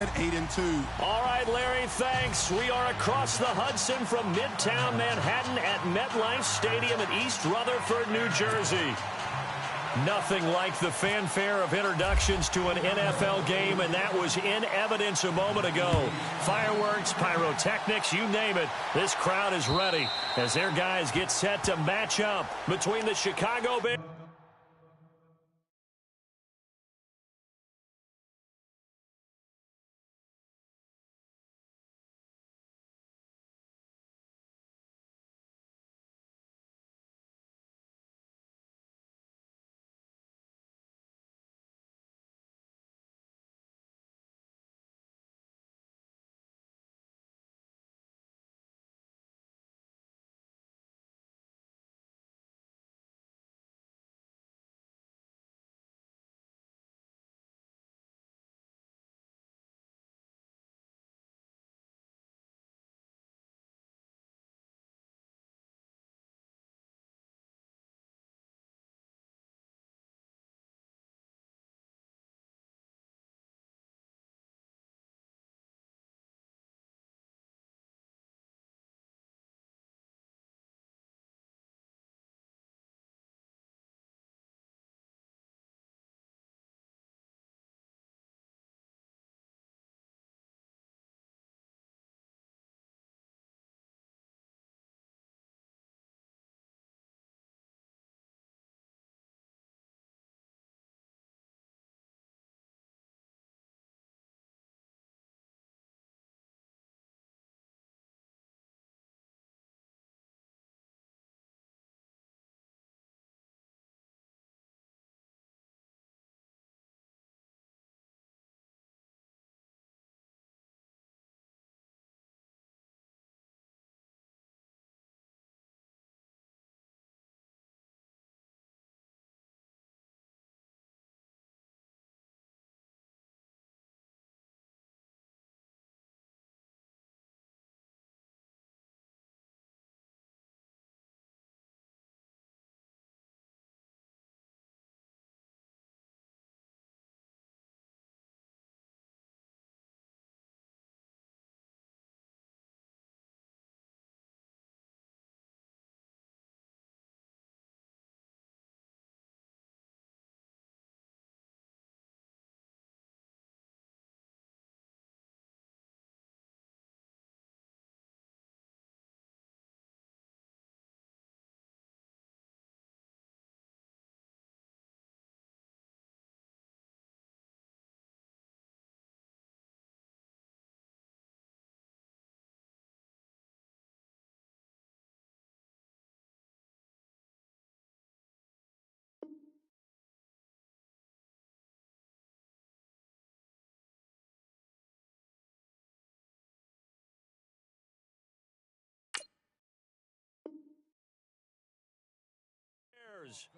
8-2. All right, Larry, thanks. We are across the Hudson from Midtown Manhattan at MetLife Stadium in East Rutherford, New Jersey. Nothing like the fanfare of introductions to an NFL game, and that was in evidence a moment ago. Fireworks, pyrotechnics, you name it. This crowd is ready as their guys get set to match up between the Chicago Bears.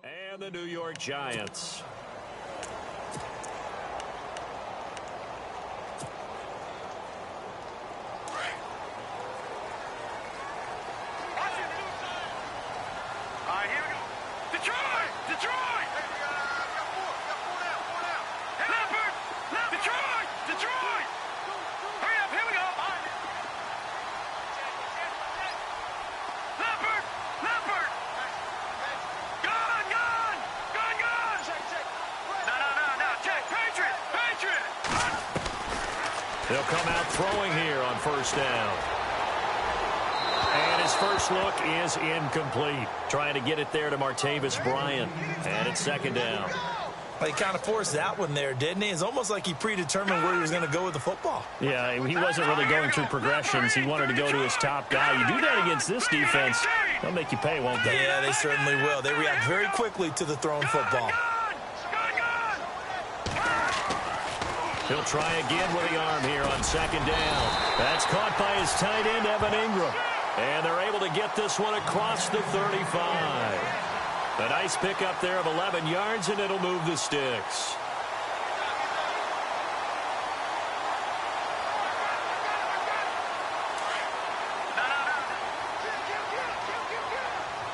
And the New York Giants. They'll come out throwing here on first down. And his first look is incomplete. Trying to get it there to Martavis Bryant. And it's second down. He kind of forced that one there, didn't he? It's almost like he predetermined where he was going to go with the football. Yeah, he wasn't really going through progressions. He wanted to go to his top guy. You do that against this defense, they'll make you pay, won't they? Yeah, they certainly will. They react very quickly to the thrown football. He'll try again with the arm here on second down. That's caught by his tight end, Evan Ingram. And they're able to get this one across the 35. A nice pickup there of 11 yards, and it'll move the sticks.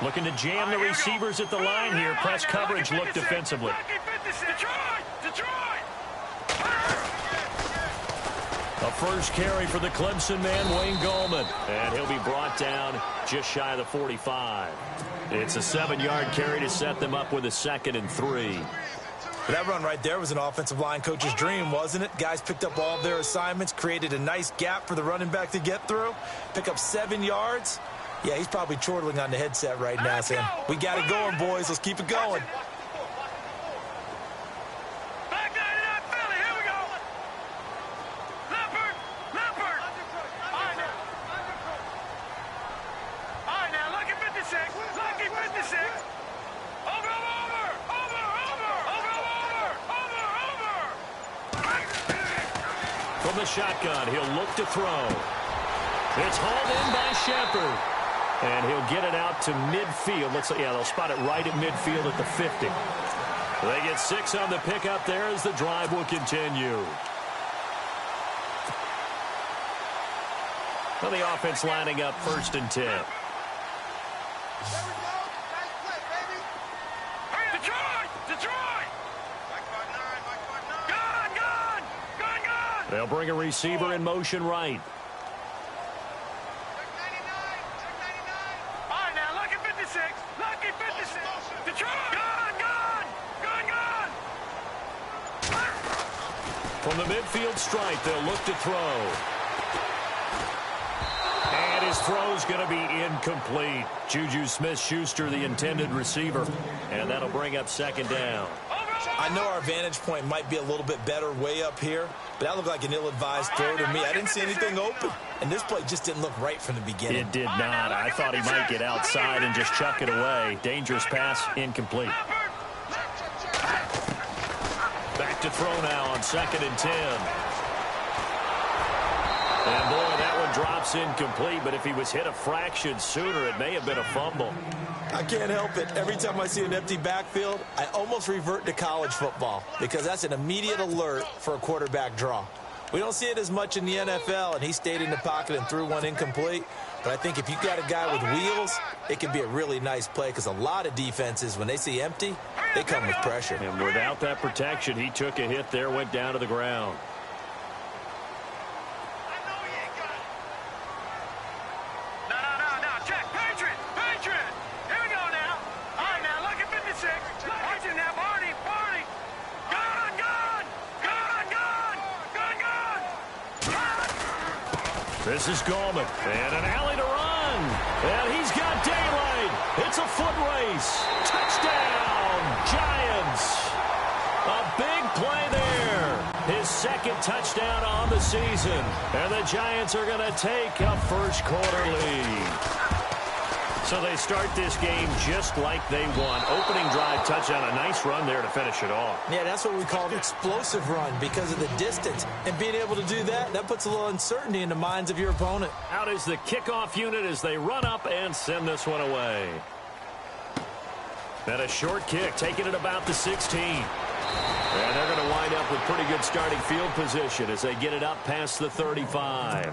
Looking to jam the receivers at the line here. Press coverage look defensively. A first carry for the Clemson man, Wayne Gallman. And he'll be brought down just shy of the 45. It's a 7-yard carry to set them up with a 2nd and 3. That run right there was an offensive line coach's dream, wasn't it? Guys picked up all of their assignments, created a nice gap for the running back to get through, pick up 7 yards. Yeah, he's probably chortling on the headset right now saying, we got it going, boys. Let's keep it going. From the shotgun, he'll look to throw. It's hauled in by Shepard. And he'll get it out to midfield. They'll spot it right at midfield at the 50. They get 6 on the pickup there as the drive will continue. Well, the offense lining up 1st and 10. They'll bring a receiver in motion right. From the midfield stripe, they'll look to throw. And his throw's going to be incomplete. Juju Smith-Schuster, the intended receiver. And that'll bring up 2nd down. I know our vantage point might be a little bit better way up here, but that looked like an ill-advised throw to me. I didn't see anything open, and this play just didn't look right from the beginning. It did not. I thought he might get outside and just chuck it away. Dangerous pass, incomplete. Back to throw now on 2nd and 10. And boy, that one drops incomplete, but if he was hit a fraction sooner, it may have been a fumble. I can't help it. Every time I see an empty backfield, I almost revert to college football because that's an immediate alert for a quarterback draw. We don't see it as much in the NFL, and he stayed in the pocket and threw one incomplete. But I think if you got a guy with wheels, it can be a really nice play because a lot of defenses, when they see empty, they come with pressure. And without that protection, he took a hit there, went down to the ground. This is Gallman, and an alley to run, and he's got daylight. It's a foot race. Touchdown, Giants. A big play there. His 2nd touchdown on the season, and the Giants are going to take a first-quarter lead. So they start this game just like they won. Opening drive touchdown, a nice run there to finish it off. Yeah, that's what we call an explosive run because of the distance. And being able to do that, that puts a little uncertainty in the minds of your opponent. Out is the kickoff unit as they run up and send this one away. And a short kick, taking it about the 16. And they're going to wind up with pretty good starting field position as they get it up past the 35.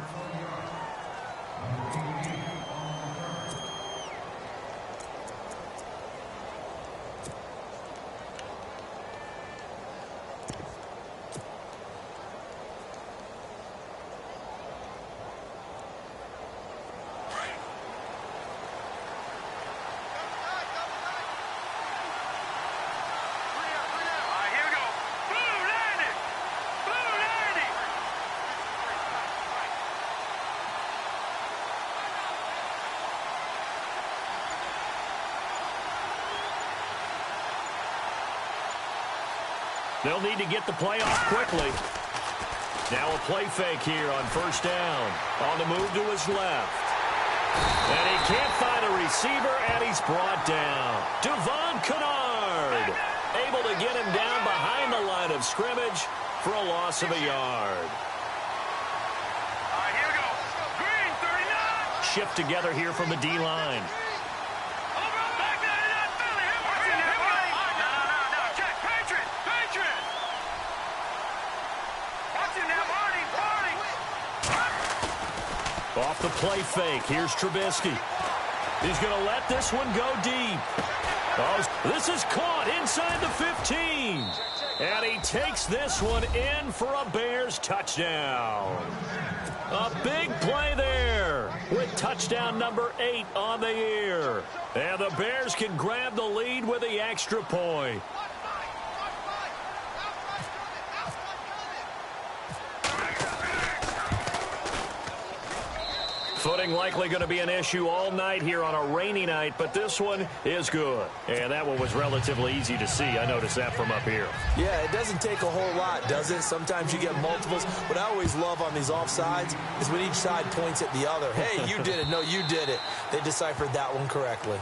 They'll need to get the play off quickly. Now a play fake here on 1st down. On the move to his left. And he can't find a receiver, and he's brought down. Devon Kennard able to get him down behind the line of scrimmage for a loss of a yard. Here we go. Green, 39. Shift together here from the D-line. Off the play fake, here's Trubisky. He's going to let this one go deep. Oh, this is caught inside the 15. And he takes this one in for a Bears touchdown. A big play there with touchdown number 8 on the year. And the Bears can grab the lead with the extra point. Footing likely going to be an issue all night here on a rainy night, but this one is good. And that one was relatively easy to see. I noticed that from up here. Yeah, it doesn't take a whole lot, does it? Sometimes you get multiples. What I always love on these offsides is when each side points at the other. Hey, you did it. No, you did it. They deciphered that one correctly.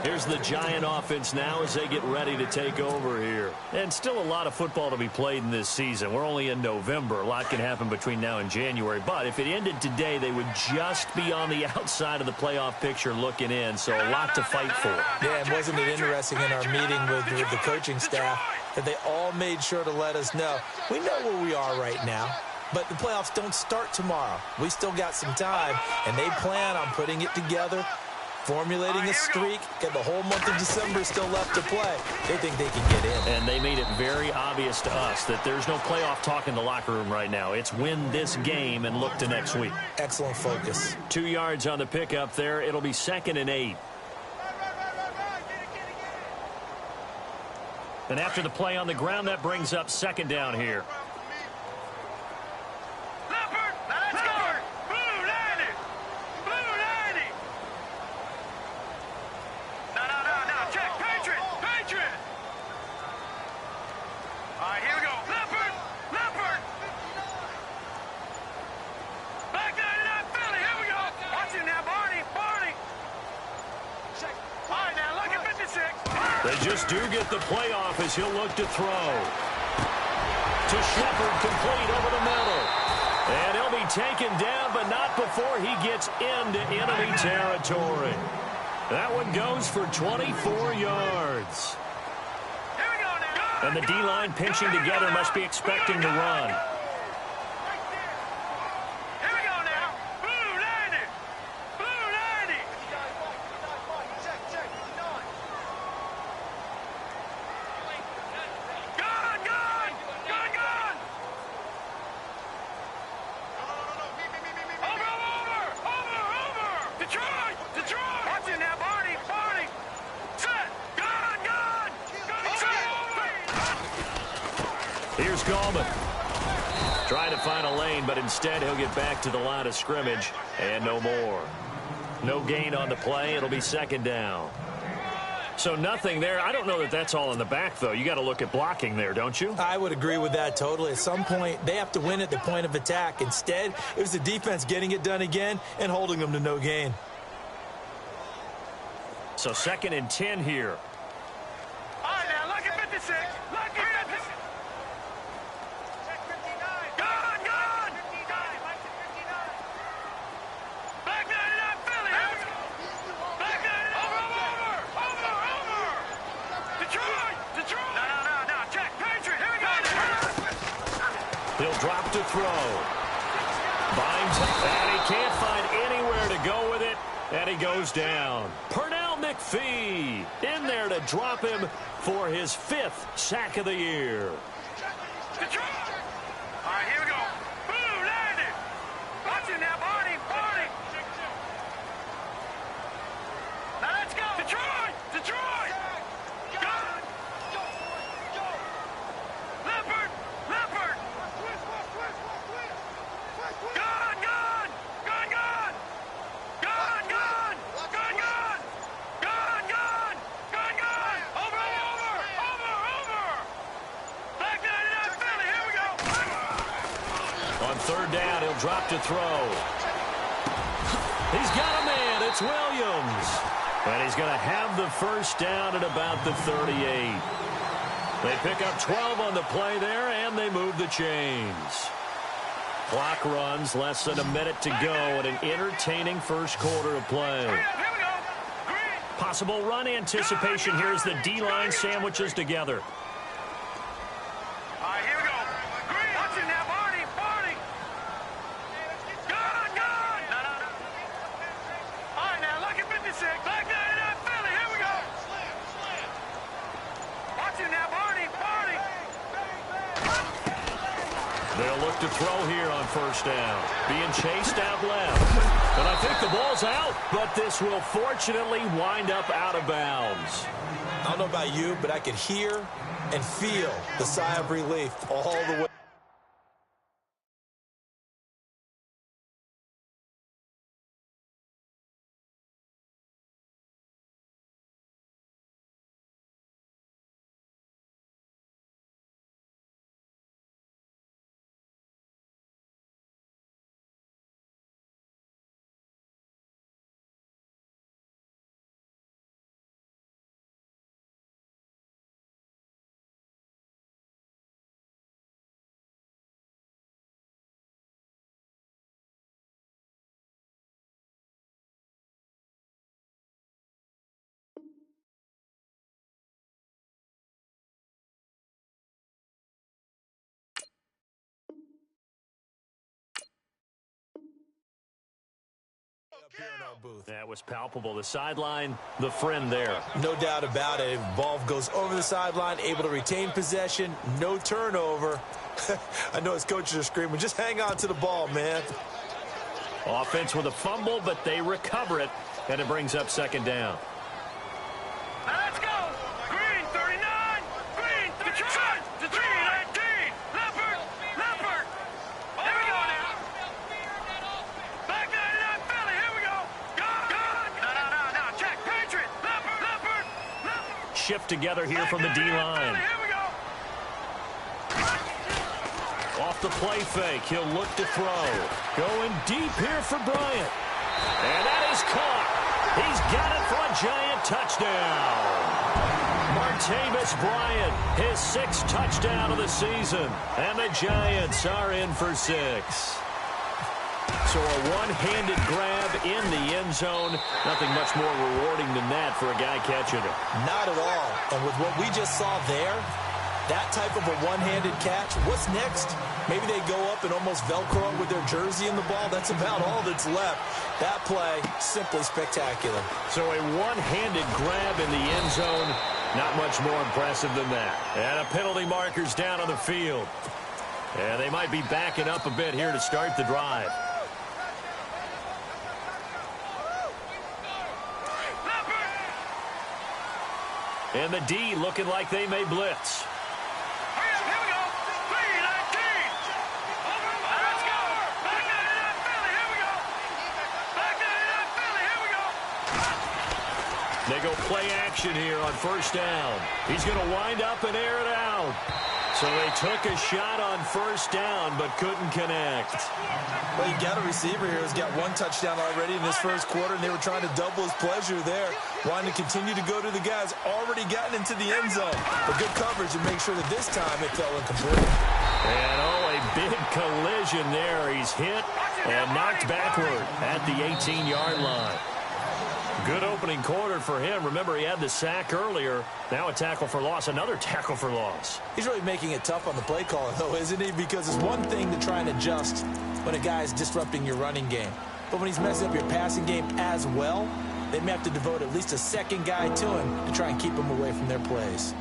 Here's the Giant offense now as they get ready to take over here. And still a lot of football to be played in this season. We're only in November. A lot can happen between now and January. But if it ended today, they would just be on the outside of the playoff picture looking in. So a lot to fight for. Yeah, and wasn't it interesting in our meeting with the coaching staff that they all made sure to let us know, we know where we are right now. But the playoffs don't start tomorrow. We still got some time, and they plan on putting it together, formulating a streak, get the whole month of December still left to play. They think they can get in. And they made it very obvious to us that there's no playoff talk in the locker room right now. It's win this game and look to next week. Excellent focus. 2 yards on the pickup there. It'll be 2nd and 8. And after the play on the ground, that brings up 2nd down here. They just do get the play off as he'll look to throw. To Shepard, complete over the middle. And he'll be taken down, but not before he gets into enemy territory. That one goes for 24 yards. And the D-line pinching together must be expecting to run. Here's Gallman. Trying to find a lane, but instead he'll get back to the line of scrimmage and no more. No gain on the play. It'll be 2nd down. So nothing there. I don't know that that's all in the back, though. You got to look at blocking there, don't you? I would agree with that totally. At some point, they have to win at the point of attack. Instead, it was the defense getting it done again and holding them to no gain. So 2nd and 10 here. All right, now, look at 56. Look at 56. Gone. 59. Back 99, Philly. Back 99. Over. Detroit. No. Check. Patriot. Here we go. He'll drop to throw. Binds, and he can't find anywhere to go with it, and he goes down. Pernell McPhee in there to drop him for his 5th sack of the year. Detroit. All right, here we go. Boom, landed. Watch it now, Barney. Now let's go. Detroit. Gun. Leopard. Gun. Over. Back 99, Philly. Here we go. On 3rd down, he'll drop to throw. He's got a man. It's Williams. And he's going to have the 1st down at about the 38. They pick up 12 on the play there, and they move the chains. Clock runs, less than a minute to go, and an entertaining first quarter of play. Here we go. Green. Possible run anticipation here as the D-line sandwiches together. All right, here we go. Green. Watch it now, Barney. Gun. No. All right, now, look at 56. Back 99, Philly. Here we go. Watch it now, Barney. They'll look to throw here on first down. Being chased out left. And I think the ball's out, but this will fortunately wind up out of bounds. I don't know about you, but I could hear and feel the sigh of relief all the way. That was palpable. The sideline, the friend there. No doubt about it. Ball goes over the sideline, able to retain possession, no turnover. I know his coaches are screaming, just hang on to the ball, man. Offense with a fumble, but they recover it, and it brings up second down. Let's go. Green 39. Green 39. To 319. Leopard. Leopard. Here we go now. Back 99 Philly. Here we go. Go. No. Check. Patriot. Leopard. Leopard. Leopard. Shift together here from the D-line. Here we go. Off the play fake. He'll look to throw. Going deep here for Bryant. And that is caught. He's got it for a giant touchdown. Martavis Bryant, his 6th touchdown of the season. And the Giants are in for 6. So a one-handed grab in the end zone. Nothing much more rewarding than that for a guy catching it. Not at all. And with what we just saw there, that type of a one-handed catch, what's next? Maybe they go up and almost Velcro with their jersey in the ball. That's about all that's left. That play, simply spectacular. So a one-handed grab in the end zone, not much more impressive than that. And a penalty marker's down on the field. And they might be backing up a bit here to start the drive. And the D looking like they may blitz. They go play action here on first down. He's going to wind up and air it out. So they took a shot on first down but couldn't connect. Well, you got a receiver here who's got 1 touchdown already in this first quarter, and they were trying to double his pleasure there, wanting to continue to go to the guys already gotten into the end zone. But good coverage to make sure that this time it fell incomplete. And a big collision there. He's hit and knocked backward at the 18-yard line. Good opening quarter for him. Remember, he had the sack earlier. Now a tackle for loss, another tackle for loss. He's really making it tough on the play caller, though, isn't he? Because it's one thing to try and adjust when a guy is disrupting your running game. But when he's messing up your passing game as well, they may have to devote at least a second guy to him to try and keep him away from their plays.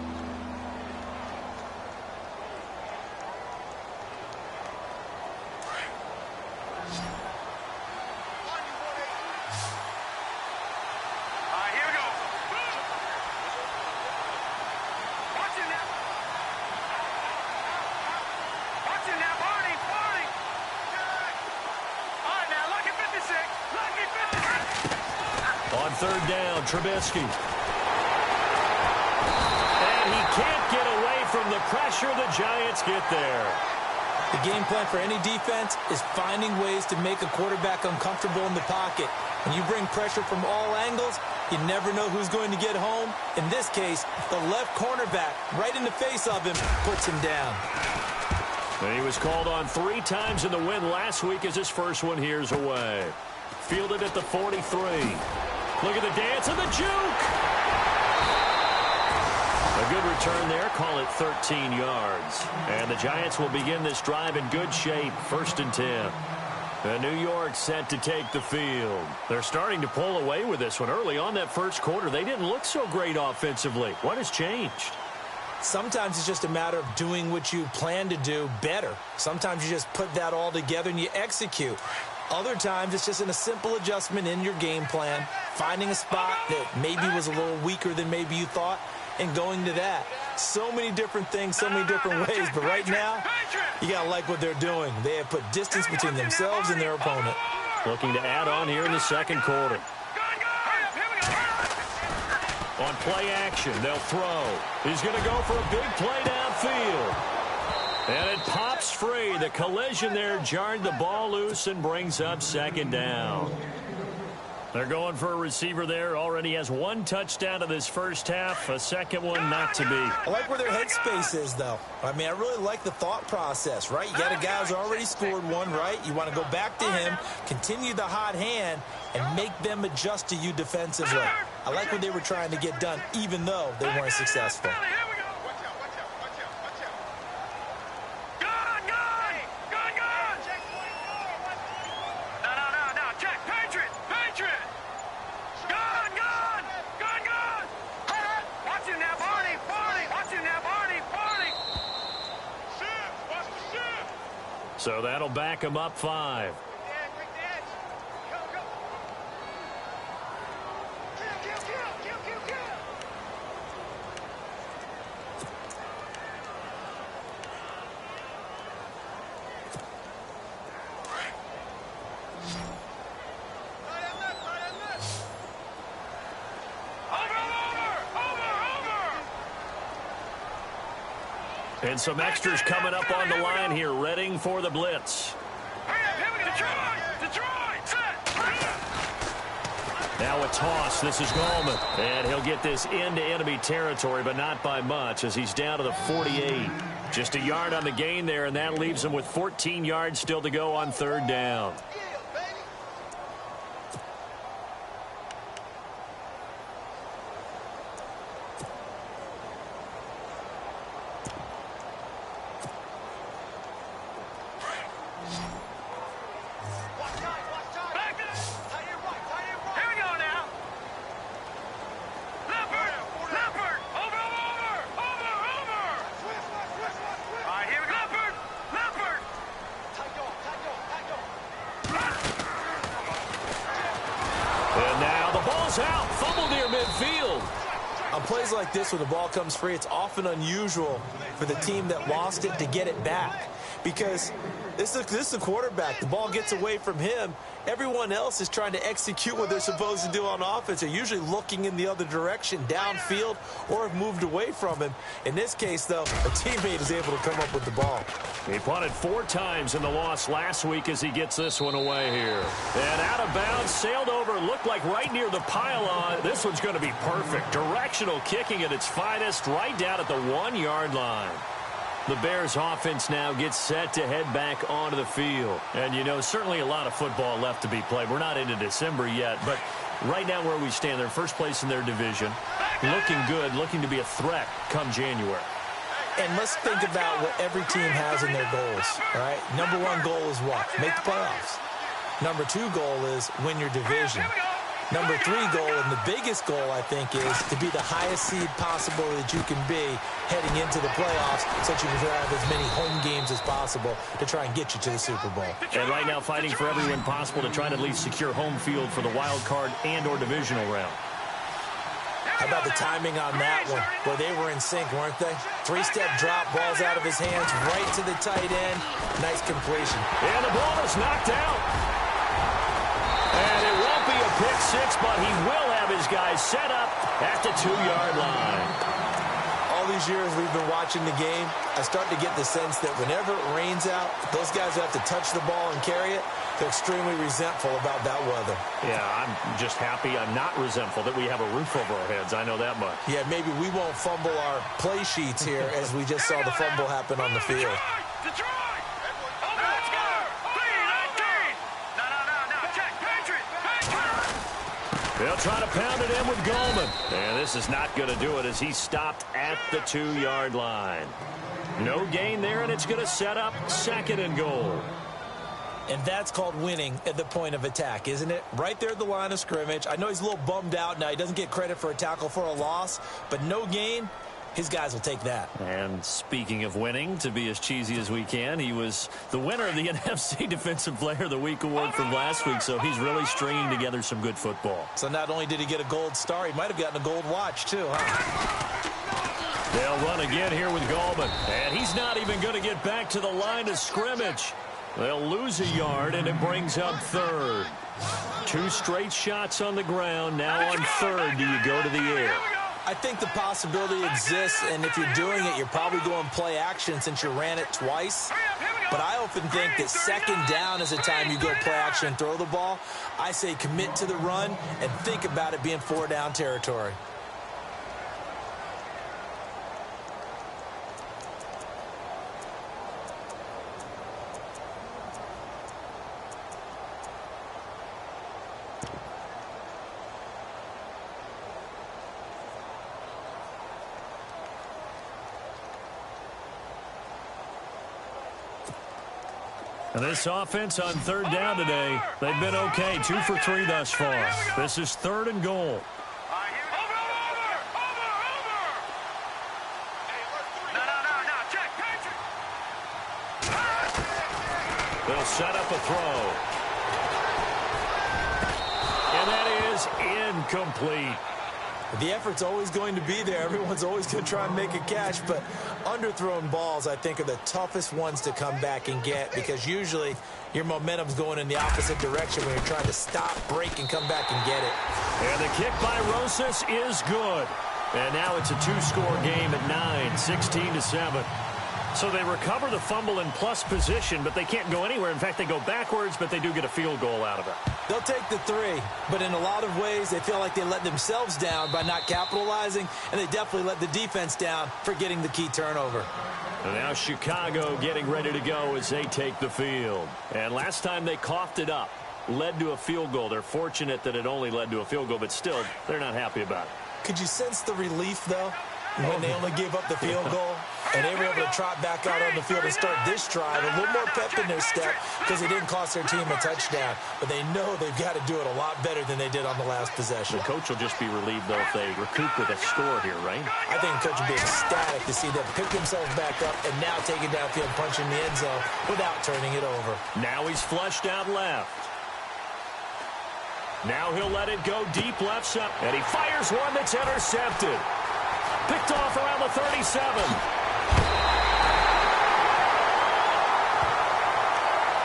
Third down, Trubisky. And he can't get away from the pressure. The Giants get there. The game plan for any defense is finding ways to make a quarterback uncomfortable in the pocket. When you bring pressure from all angles, you never know who's going to get home. In this case, the left cornerback, right in the face of him, puts him down. And he was called on 3 times in the win last week as his first one here's away. Fielded at the 43. Look at the dance and the juke. A good return there. Call it 13 yards. And the Giants will begin this drive in good shape. 1st and 10. And New York set to take the field. They're starting to pull away with this one. Early on that first quarter, they didn't look so great offensively. What has changed? Sometimes it's just a matter of doing what you plan to do better. Sometimes you just put that all together and you execute. Other times it's just in a simple adjustment in your game plan, finding a spot that maybe was a little weaker than maybe you thought, and going to that. So many different things, so many different ways, but right now, you got to like what they're doing. They have put distance between themselves and their opponent. Looking to add on here in the second quarter. On play action, they'll throw. He's going to go for a big play downfield. And it pops free. The collision there jarred the ball loose and brings up second down. They're going for a receiver there. Already has one touchdown in this first half. A second one not to be. I like where their headspace is, though. I mean, I really like the thought process, right? You got a guy who's already scored one, right? You want to go back to him, continue the hot hand, and make them adjust to you defensively. I like what they were trying to get done, even though they weren't successful. So that'll back him up 5. And some extras coming up on the line here, readying for the blitz. Now a toss. This is Gallman. And he'll get this into enemy territory, but not by much as he's down to the 48. Just a yard on the gain there, and that leaves him with 14 yards still to go on third down. Out, fumble near midfield. On plays like this, when the ball comes free, it's often unusual for the team that lost it to get it back, because this is the quarterback. The ball gets away from him. Everyone else is trying to execute what they're supposed to do on offense. They're usually looking in the other direction, downfield, or have moved away from him. In this case, though, a teammate is able to come up with the ball. He punted 4 times in the loss last week as he gets this one away here. And out of bounds, sailed over, looked like right near the pylon. This one's going to be perfect. Directional kicking at its finest, right down at the 1-yard line. The Bears offense now gets set to head back onto the field. And, you know, certainly a lot of football left to be played. We're not into December yet, but right now where we stand, they're first place in their division. Looking good, looking to be a threat come January. And let's think about what every team has in their goals, all right? Number 1 goal is what? Make the playoffs. Number 2 goal is win your division. Number 3 goal, and the biggest goal, I think, is to be the highest seed possible that you can be heading into the playoffs, so that you can have as many home games as possible to try and get you to the Super Bowl. And right now fighting for every win possible to try to at least secure home field for the wild card and or divisional round. How about the timing on that one, where they were in sync, weren't they? 3-step drop, ball's out of his hands, right to the tight end. Nice completion. And the ball is knocked out. And it won't be a pick 6, but he will have his guys set up at the 2-yard line. All these years we've been watching the game, I start to get the sense that whenever it rains out, those guys who have to touch the ball and carry it, they're extremely resentful about that weather. Yeah, I'm just happy I'm not resentful that we have a roof over our heads. I know that much. Yeah, maybe we won't fumble our play sheets here as we just saw the fumble happen on the field. They'll try to pound it in with Gallman. And this is not going to do it as he stopped at the 2-yard line. No gain there, and it's going to set up 2nd and goal. And that's called winning at the point of attack, isn't it? Right there at the line of scrimmage. I know he's a little bummed out now. He doesn't get credit for a tackle for a loss, but no gain, his guys will take that. And speaking of winning, to be as cheesy as we can, he was the winner of the NFC Defensive Player of the Week award from last week, so he's really stringing together some good football. So not only did he get a gold star, he might have gotten a gold watch too, huh? They'll run again here with Gallman, and he's not even going to get back to the line of scrimmage. They'll lose a yard, and it brings up third. 2 straight shots on the ground. Now on third, do you go to the air? I think the possibility exists, and if you're doing it, you're probably going play action since you ran it twice. But I often think that second down is the time you go play action and throw the ball. I say commit to the run and think about it being 4-down territory. And this offense on third down today, they've been okay. 2 for 3 thus far. This is 3rd and goal. They'll set up a throw. And that is incomplete. The effort's always going to be there. Everyone's always going to try and make a catch, but underthrown balls, I think, are the toughest ones to come back and get because usually your momentum's going in the opposite direction when you're trying to stop, break, and come back and get it. And the kick by Rosas is good. And now it's a 2-score game at 9, 16-7. So they recover the fumble in plus position, but they can't go anywhere. In fact, they go backwards, but they do get a field goal out of it. They'll take the 3, but in a lot of ways, they feel like they let themselves down by not capitalizing, and they definitely let the defense down for getting the key turnover. And now Chicago getting ready to go as they take the field. And last time they coughed it up, led to a field goal. They're fortunate that it only led to a field goal, but still, they're not happy about it. Could you sense the relief, though, when they only gave up the field goal? And they were able to trot back out on the field and start this drive. A little more pep in their step because it didn't cost their team a touchdown. But they know they've got to do it a lot better than they did on the last possession. The coach will just be relieved, though, if they recoup with a score here, right? I think the coach will be ecstatic to see them pick themselves back up and now take it downfield, punching the end zone without turning it over. Now he's flushed out left. Now he'll let it go deep left side. And he fires one that's intercepted. Picked off around the 37.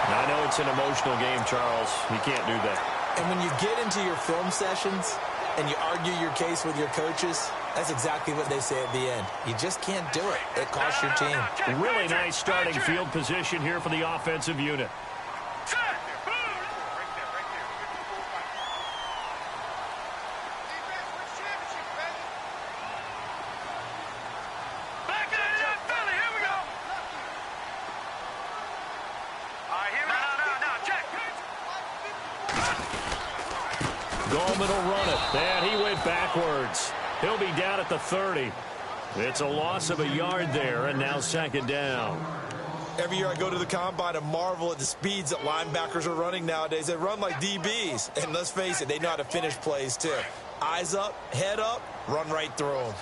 I know it's an emotional game, Charles. You can't do that. And when you get into your film sessions and you argue your case with your coaches, that's exactly what they say at the end. You just can't do it. It costs your team. Really nice starting field position here for the offensive unit. Gallman will run it. And he went backwards. He'll be down at the 30. It's a loss of a yard there, and now 2nd down. Every year I go to the combine and marvel at the speeds that linebackers are running nowadays. They run like DBs. And let's face it, they know how to finish plays too. Eyes up, head up, run right through them.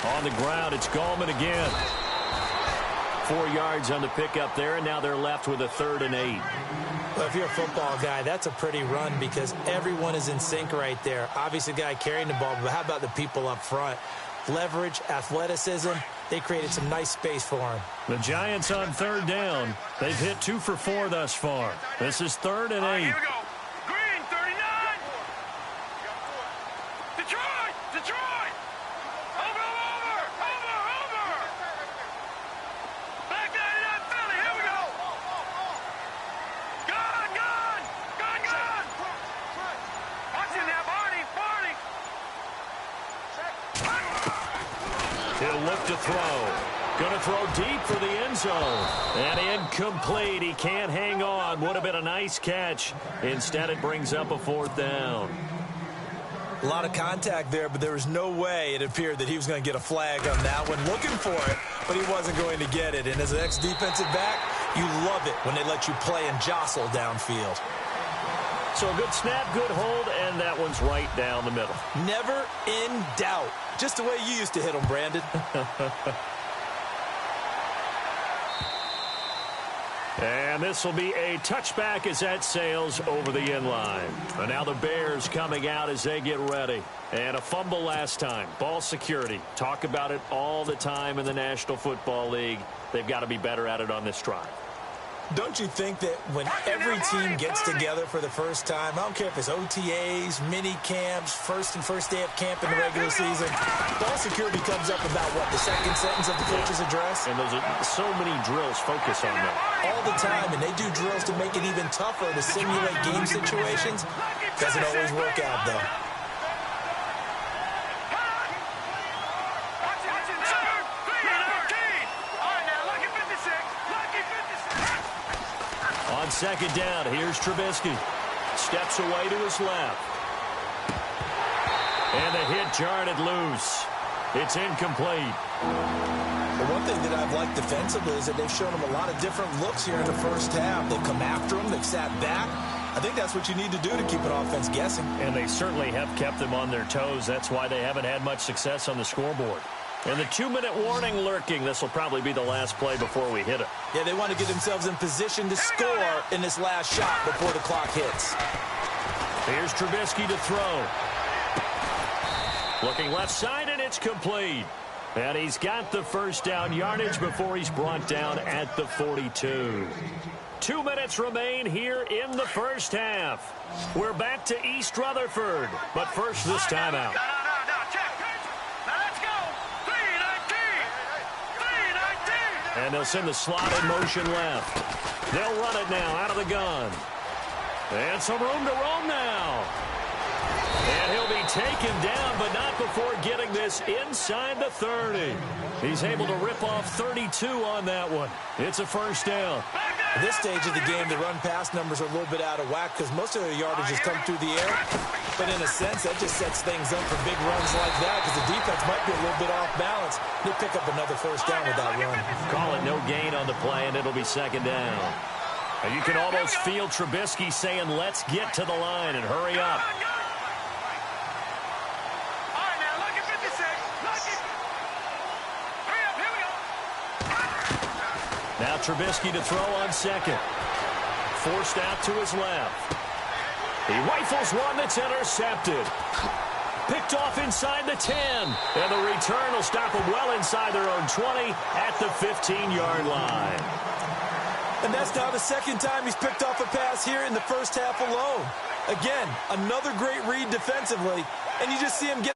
On the ground, it's Gallman again. 4 yards on the pickup there, and now they're left with a 3rd and 8. Well, if you're a football guy, that's a pretty run because everyone is in sync right there. Obviously, the guy carrying the ball, but how about the people up front? Leverage, athleticism, they created some nice space for him. The Giants on 3rd down. They've hit 2 for 4 thus far. This is 3rd and 8. Here we go. Green, 39. Detroit, Detroit. Over. Back 99, Philly. Here we go. Gone. Watch it now, Barney. He'll look to throw. Going to throw deep for the end zone. And incomplete. He can't hang on. Would have been a nice catch. Instead, it brings up a 4th down. A lot of contact there, but there was no way it appeared that he was going to get a flag on that one. Looking for it, but he wasn't going to get it. And as an ex-defensive back, you love it when they let you play and jostle downfield. So a good snap, good hold, and that one's right down the middle. Never in doubt. Just the way you used to hit them, Brandon. And this will be a touchback as that sails over the end line. And now the Bears coming out as they get ready. And a fumble last time. Ball security. Talk about it all the time in the National Football League. They've got to be better at it on this drive. Don't you think that when every team gets together for the first time, I don't care if it's OTAs, mini camps, first day of camp in the regular season, ball security comes up about, what, the second sentence of the coach's address? And those are so many drills focus on that. All the time, and they do drills to make it even tougher to simulate game situations. Doesn't always work out, though. On second down, here's Trubisky. Steps away to his left. And the hit jarred it loose. It's incomplete. Well, one thing that I've liked defensively is that they've shown him a lot of different looks here in the first half. They've come after him. They've sat back. I think that's what you need to do to keep an offense guessing. And they certainly have kept them on their toes. That's why they haven't had much success on the scoreboard. And the 2-minute warning lurking. This will probably be the last play before we hit it. Yeah, they want to get themselves in position to score in this last shot before the clock hits. Here's Trubisky to throw. Looking left side, and it's complete. And he's got the first down yardage before he's brought down at the 42. 2 minutes remain here in the first half. We're back to East Rutherford. But first, this timeout. And they'll send the slot in motion left. They'll run it now out of the gun. And some room to roam now. And he'll be taken down, but not before getting this inside the 30. He's able to rip off 32 on that one. It's a first down. At this stage of the game, the run-pass numbers are a little bit out of whack because most of their yardage has come through the air. But in a sense, that just sets things up for big runs like that because the defense might be a little bit off balance. They pick up another first down with that run. Call it no gain on the play, and it'll be second down. And you can almost feel Trubisky saying, let's get to the line and hurry up. Now Trubisky to throw on second. Forced out to his left. He rifles one that's intercepted. Picked off inside the 10. And the return will stop them well inside their own 20 at the 15-yard line. And that's now the second time he's picked off a pass here in the first half alone. Again, another great read defensively. And you just see him get